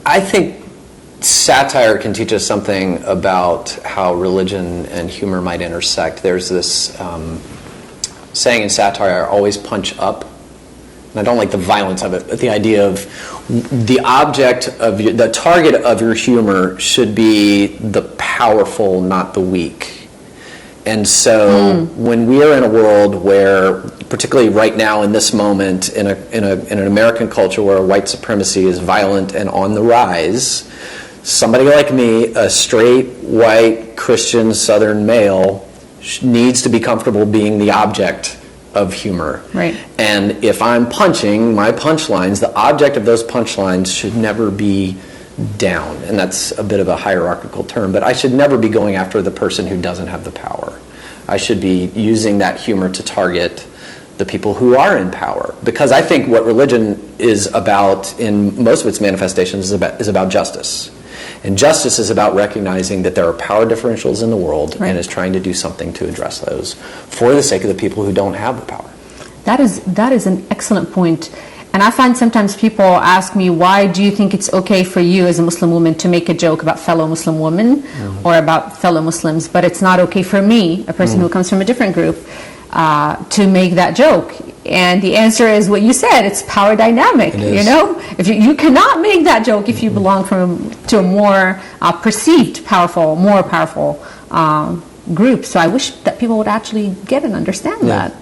I think satire can teach us something about how religion and humor might intersect. There's this saying in satire, always punch up. And I don't like the violence of it, but the idea of the object of the target of your humor should be the powerful, not the weak. And so when we are in a world where, particularly right now in this moment, in an American culture where white supremacy is violent and on the rise, somebody like me, a straight, white, Christian, Southern male, needs to be comfortable being the object of humor. Right. And if I'm punching my punchlines, the object of those punchlines should never be down. And that's a bit of a hierarchical term, but I should never be going after the person who doesn't have the power. I should be using that humor to target the people who are in power. Because I think what religion is about in most of its manifestations is about justice. And justice is about recognizing that there are power differentials in the world, and is trying to do something to address those for the sake of the people who don't have the power. That is an excellent point. And I find sometimes people ask me, why do you think it's okay for you as a Muslim woman to make a joke about fellow Muslim women or about fellow Muslims, but it's not okay for me, a person who comes from a different group, to make that joke? And the answer is what you said, it's power dynamic. You know, if you cannot make that joke if you belong to a more perceived more powerful group. So I wish that people would actually get and understand that.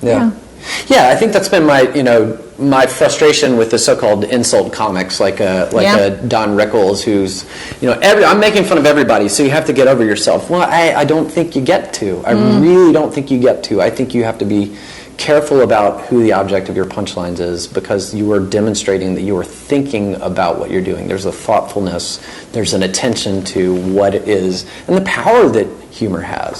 Yeah, I think that's been my frustration with the so-called insult comics, like a Don Rickles, who's, I'm making fun of everybody, so you have to get over yourself. Well, I don't think you get to. I really don't think you get to. I think you have to be careful about who the object of your punchlines is, because you are demonstrating that you are thinking about what you're doing. There's a thoughtfulness, there's an attention to what it is, and the power that humor has.